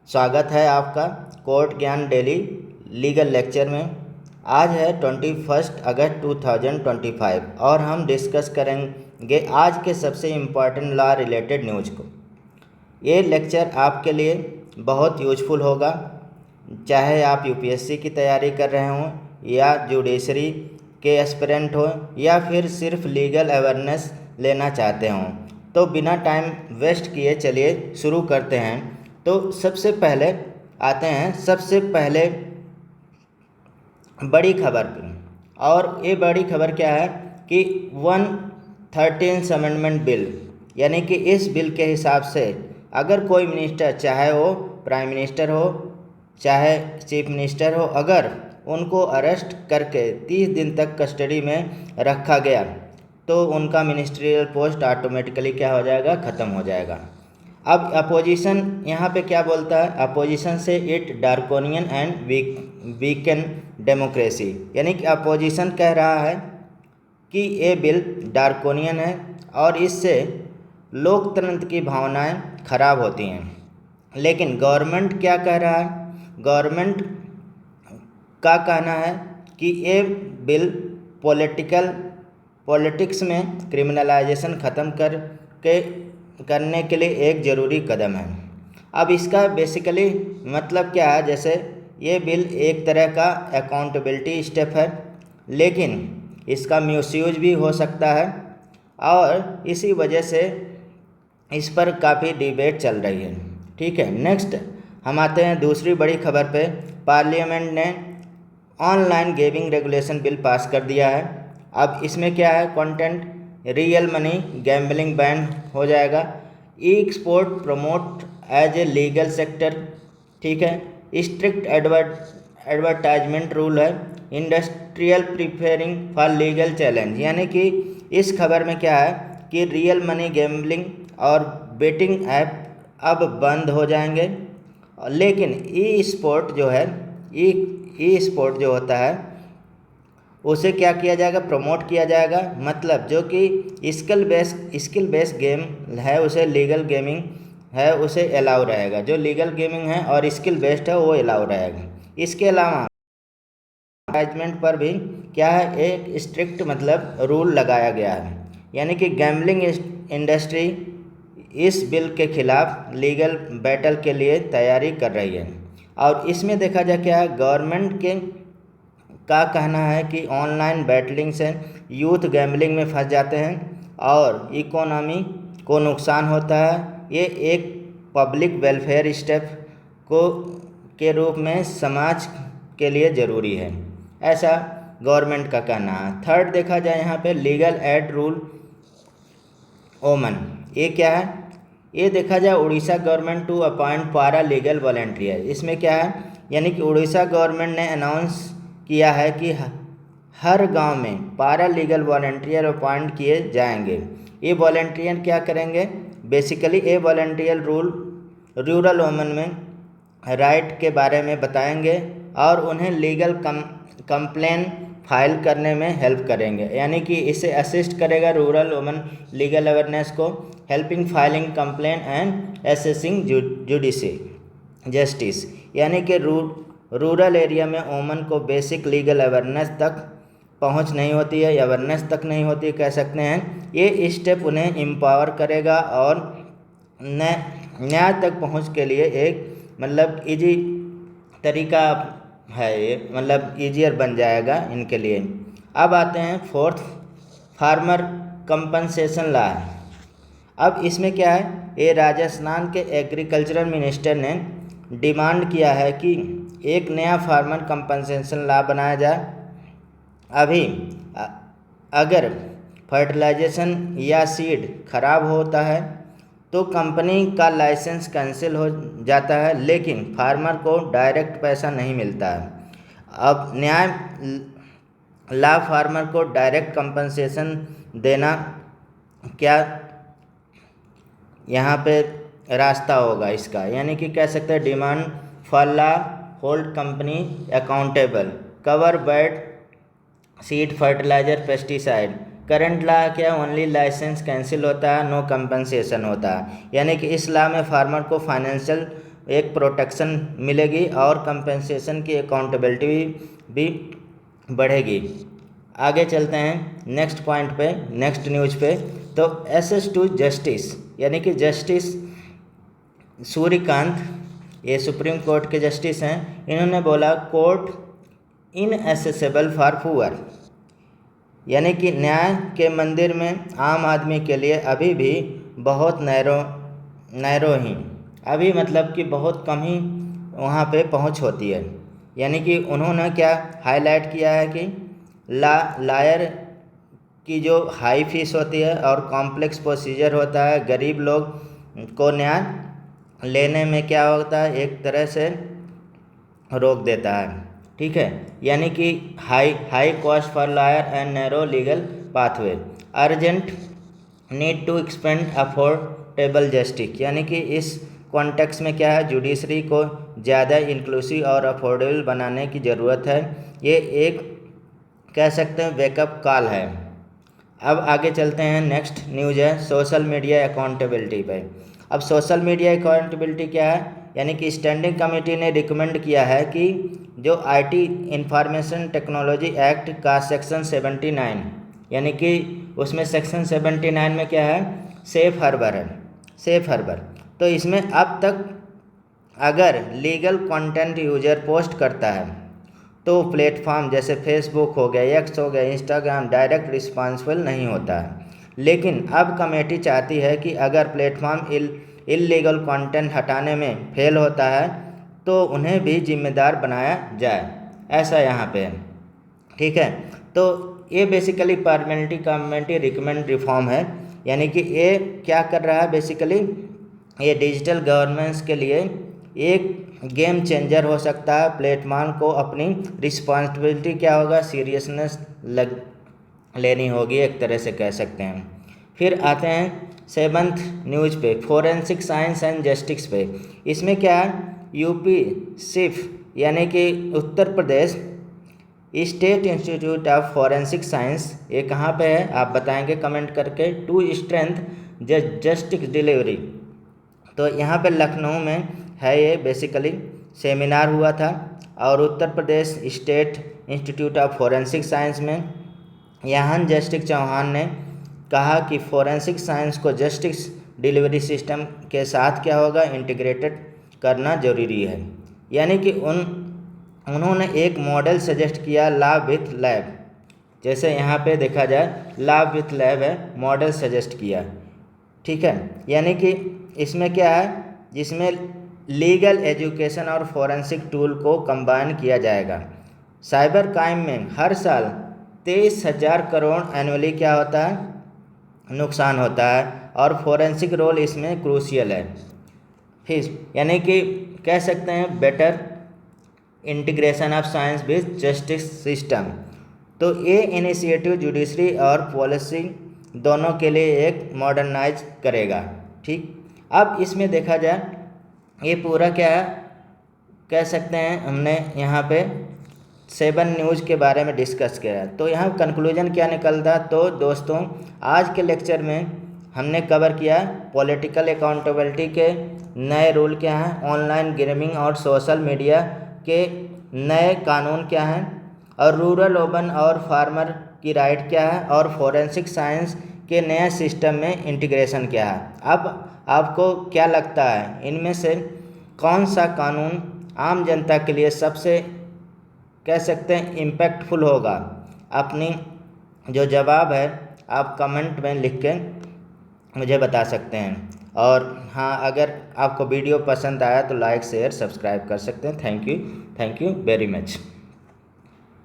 स्वागत है आपका कोर्ट ज्ञान डेली लीगल लेक्चर में। आज है 21 अगस्त 2025 और हम डिस्कस करेंगे आज के सबसे इम्पॉर्टेंट लॉ रिलेटेड न्यूज़ को। ये लेक्चर आपके लिए बहुत यूजफुल होगा, चाहे आप यूपीएससी की तैयारी कर रहे हों या जुडिशरी के एस्पिरेंट हो या फिर सिर्फ लीगल अवेयरनेस लेना चाहते हों। तो बिना टाइम वेस्ट किए चलिए शुरू करते हैं। तो सबसे पहले आते हैं बड़ी खबर पे। और ये बड़ी खबर क्या है कि 113 अमेंडमेंट बिल, यानी कि इस बिल के हिसाब से अगर कोई मिनिस्टर, चाहे वो प्राइम मिनिस्टर हो चाहे चीफ मिनिस्टर हो, अगर उनको अरेस्ट करके 30 दिन तक कस्टडी में रखा गया तो उनका मिनिस्ट्रियल पोस्ट ऑटोमेटिकली क्या हो जाएगा, ख़त्म हो जाएगा। अब अपोजिशन यहाँ पे क्या बोलता है, अपोजिशन से इट डार्कोनियन एंड वीकन डेमोक्रेसी, यानी कि अपोजिशन कह रहा है कि ये बिल डार्कोनियन है और इससे लोकतंत्र की भावनाएं खराब होती हैं। लेकिन गवर्नमेंट क्या कह रहा है, गवर्नमेंट का कहना है कि ये बिल पॉलिटिक्स में क्रिमिनलाइजेशन ख़त्म करने के लिए एक ज़रूरी कदम है। अब इसका बेसिकली मतलब क्या है, जैसे ये बिल एक तरह का अकाउंटेबिलिटी स्टेप है, लेकिन इसका मिसयूज भी हो सकता है और इसी वजह से इस पर काफ़ी डिबेट चल रही है। ठीक है, नेक्स्ट हम आते हैं दूसरी बड़ी खबर पे। पार्लियामेंट ने online gaming regulation bill pass कर दिया है। अब इसमें क्या है, content real money gambling ban हो जाएगा। E sport promote as a legal sector, ठीक है। स्ट्रिक्ट एडवर्टाइजमेंट रूल है। Industrial preparing for legal challenge, यानी कि इस खबर में क्या है कि रियल मनी गैम्बलिंग और बेटिंग ऐप अब बंद हो जाएंगे, लेकिन ई स्पोर्ट जो है, ई स्पोर्ट जो होता है उसे क्या किया जाएगा, प्रमोट किया जाएगा। मतलब जो कि स्किल बेस्ड गेम है उसे लीगल गेमिंग है उसे अलाउ रहेगा, जो लीगल गेमिंग है और स्किल बेस्ड है वो अलाउ रहेगा। इसके अलावा एडवर्टाइजमेंट पर भी क्या है, एक स्ट्रिक्ट मतलब रूल लगाया गया है, यानी कि गैम्बलिंग इंडस्ट्री इस बिल के खिलाफ लीगल बैटल के लिए तैयारी कर रही है। और इसमें देखा जाए क्या है, गवर्नमेंट का कहना है कि ऑनलाइन बैटलिंग से यूथ गैम्बलिंग में फंस जाते हैं और इकोनॉमी को नुकसान होता है। ये एक पब्लिक वेलफेयर स्टेप के रूप में समाज के लिए ज़रूरी है, ऐसा गवर्नमेंट का कहना है। थर्ड देखा जाए यहाँ पे लीगल एड रूल ओमन, ये क्या है, ये देखा जाए उड़ीसा गवर्नमेंट टू अपॉइंट पारा लीगल वॉलंटियर। इसमें क्या है, यानी कि उड़ीसा गवर्नमेंट ने अनाउंस किया है कि हर गांव में पारा लीगल वॉलंटियर अपॉइंट किए जाएंगे। ये वॉलंटियर क्या करेंगे, बेसिकली ये वॉलंटियर रूरल वुमेन में राइट के बारे में बताएंगे और उन्हें लीगल कंप्लेन फाइल करने में हेल्प करेंगे, यानी कि इसे असिस्ट करेगा रूरल वुमेन लीगल अवेयरनेस को, helping filing complain and assessing judiciary justice, यानी कि रूरल एरिया में वुमेन को बेसिक लीगल अवेयरनेस तक पहुंच नहीं होती है, अवेयरनेस तक नहीं होती कह सकते हैं। ये स्टेप उन्हें एम्पावर करेगा और न्याय तक पहुंच के लिए एक मतलब इजी तरीका है, ये मतलब ईजियर बन जाएगा इनके लिए। अब आते हैं फोर्थ, फार्मर कंपनसेशन लॉ। अब इसमें क्या है, ये राजस्थान के एग्रीकल्चरल मिनिस्टर ने डिमांड किया है कि एक नया फार्मर कंपनसेशन लॉ बनाया जाए। अभी अगर फर्टिलाइजेशन या सीड खराब होता है तो कंपनी का लाइसेंस कैंसिल हो जाता है, लेकिन फार्मर को डायरेक्ट पैसा नहीं मिलता है। अब न्याय लॉ फार्मर को डायरेक्ट कंपनसेशन देना क्या यहाँ पे रास्ता होगा इसका, यानी कि कह सकते हैं demand for law hold company accountable cover bad seed fertilizer pesticide. Current law क्या, ओनली लाइसेंस कैंसिल होता है, नो कंपनसेशन होता है, यानी कि इस लॉ में फार्मर को फाइनेंशियल एक प्रोटेक्शन मिलेगी और कंपेंसेशन की अकाउंटेबिलिटी भी बढ़ेगी। आगे चलते हैं नेक्स्ट पॉइंट पे, नेक्स्ट न्यूज़ पे। तो एसेस टू जस्टिस, यानी कि जस्टिस सूर्यकांत, ये सुप्रीम कोर्ट के जस्टिस हैं, इन्होंने बोला कोर्ट इनएसेसेबल फॉर पुअर, यानी कि न्याय के मंदिर में आम आदमी के लिए अभी भी बहुत नैरो ही, अभी मतलब कि बहुत कम ही वहाँ पे पहुँच होती है। यानी कि उन्होंने क्या हाईलाइट किया है कि लायर की जो हाई फीस होती है और कॉम्प्लेक्स प्रोसीजर होता है, गरीब लोग को न्याय लेने में क्या होता है, एक तरह से रोक देता है। ठीक है, यानी कि high cost for lawyer and narrow legal pathway, urgent need to expand affordable justice, यानी कि इस कॉन्टेक्स्ट में क्या है, जुडिशरी को ज़्यादा इंक्लूसिव और अफोर्डेबल बनाने की ज़रूरत है। ये एक कह सकते हैं वेकअप कॉल है। अब आगे चलते हैं, नेक्स्ट न्यूज़ है सोशल मीडिया अकाउंटेबिलिटी पे। अब सोशल मीडिया अकाउंटेबिलिटी क्या है, यानी कि स्टैंडिंग कमेटी ने रिकमेंड किया है कि जो आईटी इंफॉर्मेशन टेक्नोलॉजी एक्ट का सेक्शन 79, यानी कि उसमें सेक्शन 79 में क्या है, सेफ हार्बर है, सेफ हार्बर। तो इसमें अब तक अगर लीगल कंटेंट यूजर पोस्ट करता है तो प्लेटफॉर्म जैसे फेसबुक हो गया, एक्स हो गया, इंस्टाग्राम डायरेक्ट रिस्पॉन्सिबल नहीं होता है। लेकिन अब कमेटी चाहती है कि अगर प्लेटफॉर्म इल्लीगल कंटेंट हटाने में फेल होता है तो उन्हें भी जिम्मेदार बनाया जाए, ऐसा यहाँ पे है। ठीक है, तो ये basically parliamentary committee recommend reform है, यानी कि ये क्या कर रहा है, बेसिकली ये डिजिटल गवर्नेंस के लिए एक गेम चेंजर हो सकता है। प्लेटफॉर्म को अपनी रिस्पॉन्सिबिलिटी क्या होगा, सीरियसनेस लेनी होगी, एक तरह से कह सकते हैं। फिर आते हैं 7th न्यूज़ पे, फोरेंसिक साइंस एंड जस्टिस पे। इसमें क्या है, यूपी सिफ, यानी कि Uttar Pradesh state institute of forensic science, ये कहाँ पे है आप बताएंगे कमेंट करके, टू स्ट्रेंथ जस्टिस डिलीवरी। तो यहाँ पे लखनऊ में है, ये बेसिकली सेमिनार हुआ था और Uttar Pradesh state institute of forensic science में यहाँ जस्टिस चौहान ने कहा कि फोरेंसिक साइंस को जस्टिस डिलीवरी सिस्टम के साथ क्या होगा, इंटीग्रेटेड करना जरूरी है। यानी कि उन्होंने एक मॉडल सजेस्ट किया, लैब विथ लैब, जैसे यहाँ पे देखा जाए लैब विथ लैब है, मॉडल सजेस्ट किया। ठीक है, यानी कि इसमें क्या है, जिसमें लीगल एजुकेशन और फोरेंसिक टूल को कंबाइन किया जाएगा। साइबर क्राइम में हर साल 23,000 करोड़ एनुअली क्या होता है, नुकसान होता है और फोरेंसिक रोल इसमें क्रूशियल है। फिर यानी कि कह सकते हैं better integration of science with justice system. तो ये इनिशिएटिव जुडिशरी और पॉलिसी दोनों के लिए एक मॉडर्नाइज करेगा। ठीक, अब इसमें देखा जाए ये पूरा क्या है, कह सकते हैं हमने यहाँ पे 7 न्यूज़ के बारे में डिस्कस किया। तो यहाँ कंक्लूजन क्या निकलता, तो दोस्तों आज के लेक्चर में हमने कवर किया पॉलिटिकल अकाउंटेबिलिटी के नए रूल क्या हैं, ऑनलाइन गेमिंग और सोशल मीडिया के नए कानून क्या हैं, और रूरल ओपन और फार्मर की राइट क्या है, और फोरेंसिक साइंस के नए सिस्टम में इंटीग्रेशन क्या है। अब आपको क्या लगता है इनमें से कौन सा कानून आम जनता के लिए सबसे कह सकते हैं इम्पैक्टफुल होगा? अपनी जो जवाब है आप कमेंट में लिख के मुझे बता सकते हैं। और हाँ, अगर आपको वीडियो पसंद आया तो लाइक शेयर सब्सक्राइब कर सकते हैं। Thank you very much.